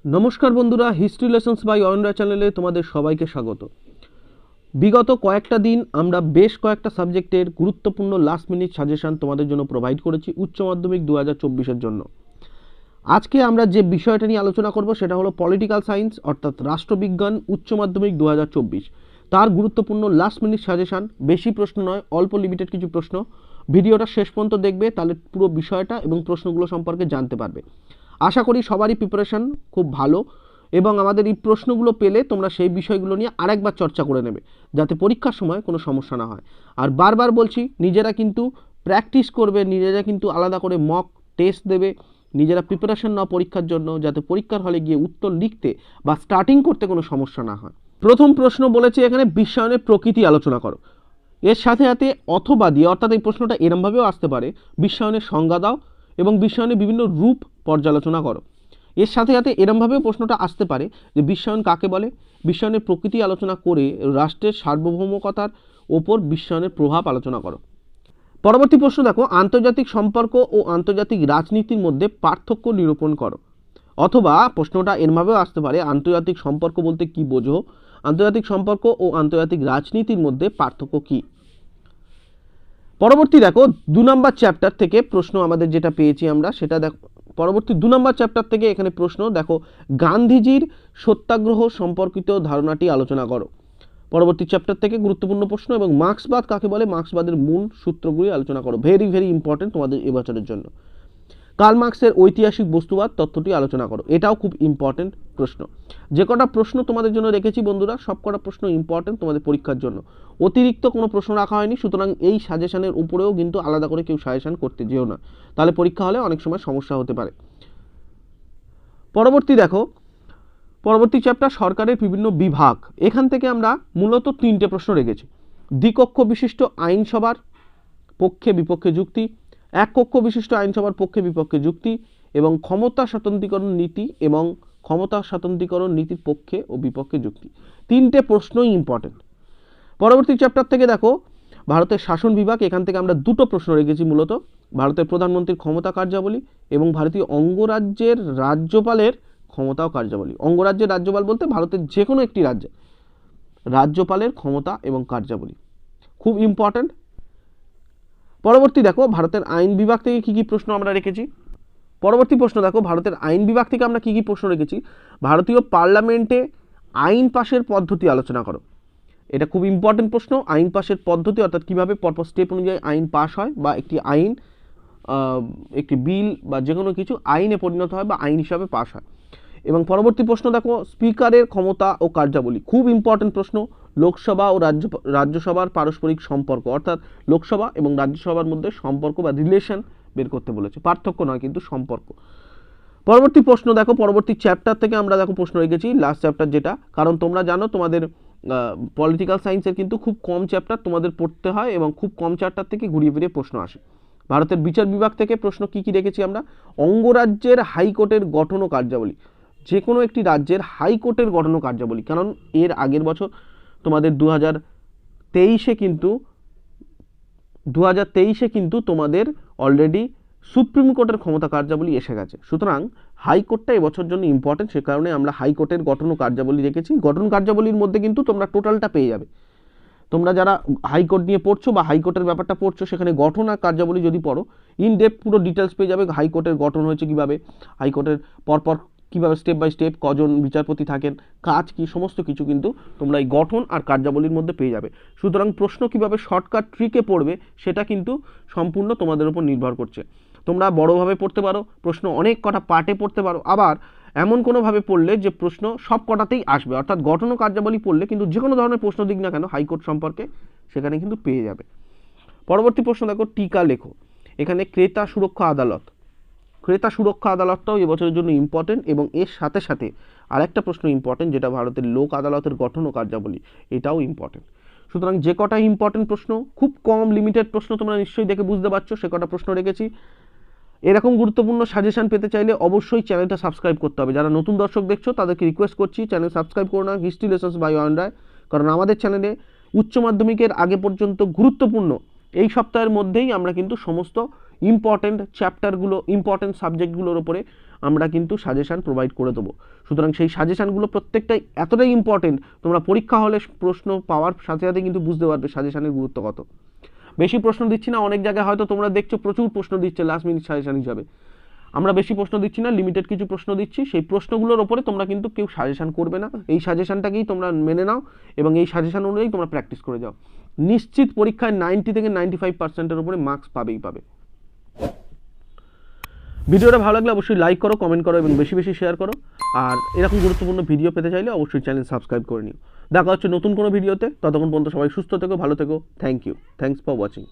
नमस्कार बंधुरा history lessons bye अयनरा चैनेले तुम्हादेर सबाइके स्वागत। विगत कयेकटा दिन आमरा बेश कयेकटा साबजेक्टेर गुरुत्वपूर्ण लास्ट मिनिट साजेशन तुम्हादेर जोन्नो प्रोवाइड करेछि उच्च माध्यमिक 2024 एर जोन्नो। आजके आमरा जे विषयटा निये आलोचना करब सेटा हलो पलिटिकल साइंस अर्थात राष्ट्रविज्ञान उच्च माध्यमिक 2024 तार गुरुत्वपूर्ण लास्ट मिनिट साजेशन। बेशी प्रश्न नय, अल्प लिमिटेड किछु प्रश्न। भिडियोटा शेष पर्यन्त देखबे ताहले पुरो विषयटा एबं प्रश्नगुलो सम्पर्के जानते पारबे। आशा करी सबारই प्रिपारेशन खूब भालो এবং আমাদের এই প্রশ্নগুলো পেলে তোমরা সেই বিষয়গুলো নিয়ে আরেকবার চর্চা করে নেবে যাতে পরীক্ষার সময় কোনো সমস্যা না হয়। আর বারবার বলছি নিজেরা কিন্তু প্র্যাকটিস করবে, নিজেরা কিন্তু আলাদা করে মক টেস্ট দেবে, নিজেরা প্রিপারেশন নাও পরীক্ষার জন্য যাতে পরীক্ষার হলে গিয়ে উত্তর লিখতে বা স্টার্টিং করতে কোনো সমস্যা না হয়। প্রথম প্রশ্ন বলেছে এখানে বিশ্বায়নের প্রকৃতি আলোচনা করো। এর সাথে সাথে অথবা দিয়ে অর্থাৎ এই প্রশ্নটা এরমভাবেও আসতে পারে বিশ্বায়নের সংজ্ঞা দাও এবং বিশ্বায়নের বিভিন্ন রূপ পর্যালোচনা করো। এর সাথে সাথে এরমভাবেও প্রশ্নটা আসতে পারে যে বিশ্বায়ন কাকে বলে, বিশ্বায়নের প্রকৃতি আলোচনা করে রাষ্ট্রের সার্বভৌমকতার ওপর বিশ্বায়নের প্রভাব আলোচনা করো। পরবর্তী প্রশ্ন দেখো, আন্তর্জাতিক সম্পর্ক ও আন্তর্জাতিক রাজনীতির মধ্যে পার্থক্য নিরূপণ করো। অথবা প্রশ্নটা এরমভাবেও আসতে পারে আন্তর্জাতিক সম্পর্ক বলতে কি বোঝো, আন্তর্জাতিক সম্পর্ক ও আন্তর্জাতিক রাজনীতির মধ্যে পার্থক্য কি। পরবর্তী দেখো 2 নম্বর চ্যাপ্টার থেকে প্রশ্ন আমাদের যেটা পেয়েছি আমরা সেটা দেখো। পরবর্তী 2 নম্বর চ্যাপ্টার থেকে এখানে প্রশ্ন দেখো, গান্ধীজির সত্যাগ্রহ সম্পর্কিত ধারণাটি আলোচনা করো। পরবর্তী চ্যাপ্টার থেকে গুরুত্বপূর্ণ প্রশ্ন এবং মার্ক্সবাদ কাকে বলে, মার্ক্সবাদের মূল সূত্রগুলি আলোচনা করো। ভেরি ভেরি ইম্পর্টেন্ট তোমাদের এবছরের জন্য। কার্ল মার্ক্সের ঐতিহাসিক বস্তুবাদ তত্ত্বটি আলোচনা করো। এটাও খুব ইম্পর্টেন্ট প্রশ্ন। যে কটা প্রশ্ন তোমাদের জন্য রেখেছি বন্ধুরা সব কটা প্রশ্ন ইম্পর্টেন্ট তোমাদের পরীক্ষার জন্য। অতিরিক্ত কোনো প্রশ্ন রাখা হয়নি, সুতরাং এই সাজেশনের উপরেও কিন্তু আলাদা করে কেউ সাজেশন করতে যেও না, তাহলে পরীক্ষা হলে অনেক সময় সমস্যা হতে পারে। পরবর্তী দেখো, পরবর্তী চ্যাপ্টার সরকারের বিভিন্ন বিভাগ। এখান থেকে আমরা মূলত 3টে প্রশ্ন রেখেছি। দ্বিকক্ষ বিশিষ্ট আইনসভার পক্ষে বিপক্ষে যুক্তি, এক কক্ষ বিশিষ্ট আইনসভার পক্ষে বিপক্ষে যুক্তি এবং ক্ষমতা স্বতন্ত্রীকরণ নীতি এবং ক্ষমতা স্বতন্ত্রীকরণ নীতির পক্ষে ও বিপক্ষে যুক্তি। 3টে প্রশ্নই ইম্পর্টেন্ট। পরবর্তী চ্যাপ্টার থেকে দেখো ভারতের শাসন বিভাগ। এখান থেকে আমরা 2টো প্রশ্ন রেখেছি মূলত, ভারতের প্রধানমন্ত্রীর ক্ষমতা কার্যাবলী এবং ভারতীয় অঙ্গরাজ্যের রাজ্যপালের ক্ষমতা ও কার্যাবলী। অঙ্গরাজ্যের রাজ্যপাল বলতে ভারতের যে কোনো একটি রাজ্যে রাজ্যপালের ক্ষমতা এবং কার্যাবলী খুব ইম্পর্টেন্ট। পরবর্তী দেখো ভারতের আইন বিভাগ থেকে কী কী প্রশ্ন আমরা রেখেছি। পরবর্তী প্রশ্ন দেখো ভারতের আইন বিভাগ থেকে আমরা কী কী প্রশ্ন রেখেছি। ভারতীয় পার্লামেন্টে আইন পাশের পদ্ধতি আলোচনা করো। এটা খুব ইম্পর্টেন্ট প্রশ্ন। আইন পাশের পদ্ধতি অর্থাৎ কীভাবে পরপর স্টেপ অনুযায়ী আইন পাস হয় বা একটি আইন একটি বিল বা যে কোনো কিছু আইনে পরিণত হয় বা আইন হিসাবে পাস হয়। এবং পরবর্তী প্রশ্ন দেখো স্পিকারের ক্ষমতা ও কার্যাবলী, খুব ইম্পর্টেন্ট প্রশ্ন। লোকসভা ও রাজ্যসভার পারস্পরিক সম্পর্ক অর্থাৎ লোকসভা এবং রাজ্যসভার মধ্যে সম্পর্ক বা রিলেশন বের করতে বলেছে, পার্থক্য নয় কিন্তু সম্পর্ক। পরবর্তী প্রশ্ন দেখো পরবর্তী চ্যাপ্টার থেকে আমরা দেখো প্রশ্ন রেখেছি লাস্ট চ্যাপ্টার যেটা, কারণ তোমরা জানো তোমাদের পলিটিক্যাল সায়েন্সের কিন্তু খুব কম চ্যাপ্টার তোমাদের পড়তে হয় এবং খুব কম চ্যাপ্টার থেকে ঘুরিয়ে ফিরিয়ে প্রশ্ন আসে। ভারতের বিচার বিভাগ থেকে প্রশ্ন কি কি রেখেছি আমরা। অঙ্গরাজ্যের হাইকোর্টের গঠন ও কার্যাবলী, যে কোনো একটি রাজ্যের হাইকোর্টের গঠন ও কার্যাবলী, কারণ এর আগের বছর তোমাদের 2023-এ কিন্তু তোমাদের অলরেডি সুপ্রিম কোর্টের ক্ষমতা কার্যাবলী এসে গেছে, সুতরাং হাইকোর্টটা এবছর জন্য ইম্পর্টেন্ট। সে কারণে আমরা হাইকোর্টের গঠন ও কার্যাবলী রেখেছি। গঠন কার্যাবলীর মধ্যে কিন্তু তোমরা টোটালটা পেয়ে যাবে। তোমরা যারা হাইকোর্ট নিয়ে পড়ছো বা হাইকোর্টের ব্যাপারটা পড়ছো সেখানে গঠন আর কার্যাবলী যদি পড়ো ইন ডেপথ পুরো ডিটেলস পেয়ে যাবে। হাইকোর্টের গঠন হয়েছে কীভাবে, হাইকোর্টের পরপর কীভাবে স্টেপ বাই স্টেপ কজন বিচারপতি থাকেন, কাজ কী, সমস্ত কিছু কিন্তু তোমরা এই গঠন আর কার্যাবলীর মধ্যে পেয়ে যাবে। সুতরাং প্রশ্ন কীভাবে শর্টকাট ট্রিকে পড়বে সেটা কিন্তু সম্পূর্ণ তোমাদের উপর নির্ভর করছে। তোমরা বড়োভাবে পড়তে পারো, প্রশ্ন অনেক কটা পার্টে পড়তে পারো, আবার এমন কোনোভাবে পড়লে যে প্রশ্ন সব কটাতেই আসবে, অর্থাৎ গঠন ও কার্যাবলী পড়লে কিন্তু যে কোনো ধরনের প্রশ্ন দিক না কেন হাইকোর্ট সম্পর্কে সেখানে কিন্তু পেয়ে যাবে। পরবর্তী প্রশ্ন দেখো টিকা লেখো। এখানে ক্রেতা সুরক্ষা আদালত, ক্রেতা সুরক্ষা আদালতটাও এবছরের জন্য ইম্পর্টেন্ট এবং এর সাথে সাথে আরেকটা প্রশ্ন ইম্পর্টেন্ট যেটা ভারতের লোক আদালতের গঠন ও কার্যাবলী, এটাও ইম্পর্টেন্ট। সুতরাং যে কটা ইম্পর্টেন্ট প্রশ্ন, খুব কম লিমিটেড প্রশ্ন তোমরা নিশ্চয়ই দেখে বুঝতে পারছো, সে কটা প্রশ্ন রেখেছি। এরকম গুরুত্বপূর্ণ সাজেশন পেতে চাইলে অবশ্যই চ্যানেলটা সাবস্ক্রাইব করতে হবে। যারা নতুন দর্শক দেখছো তাদেরকে রিকোয়েস্ট করছি চ্যানেল সাবস্ক্রাইব করো না হিস্ট্রি লেসন্স বাই অয়নরা, কারণ আমাদের চ্যানেলে উচ্চ মাধ্যমিকের আগে পর্যন্ত গুরুত্বপূর্ণ এই সপ্তাহের মধ্যেই আমরা কিন্তু সমস্ত ইম্পর্টেন্ট চ্যাপ্টারগুলো ইম্পর্টেন্ট সাবজেক্টগুলোর উপরে আমরা কিন্তু সাজেশান প্রোভাইড করে দেবো। সুতরাং সেই সাজেশানগুলো প্রত্যেকটাই এতটাই ইম্পর্টেন্ট, তোমরা পরীক্ষা হলে প্রশ্ন পাওয়ার সাথে সাথে কিন্তু বুঝতে পারবে সাজেশানের গুরুত্ব কত। বেশি প্রশ্ন দিচ্ছি না, অনেক জায়গায় হয়তো তোমরা দেখছো প্রচুর প্রশ্ন দিচ্ছে লাস্ট মিনিট সাজেশান হিসাবে, আমরা বেশি প্রশ্ন দিচ্ছি না, লিমিটেড কিছু প্রশ্ন দিচ্ছি। সেই প্রশ্নগুলোর ওপরে তোমরা কিন্তু কেউ সাজেশান করবে না, এই সাজেশানটাকেই তোমরা মেনে নাও এবং এই সাজেশান অনুযায়ী তোমরা প্র্যাকটিস করে যাও। নিশ্চিত পরীক্ষায় 90 থেকে 95%-এর উপরে মার্কস পাবেই পাবে। ভিডিওটা ভালো লাগলে অবশ্যই লাইক করো, কমেন্ট করো এবং বেশি বেশি শেয়ার করো। আর এরকম গুরুত্বপূর্ণ ভিডিও পেতে চাইলে অবশ্যই চ্যানেল সাবস্ক্রাইব করে নিও। দেখা হচ্ছে নতুন কোনো ভিডিওতে, ততক্ষণ পর্যন্ত সবাই সুস্থ থেকো, ভালো থেকো। Thank you, thanks for watching.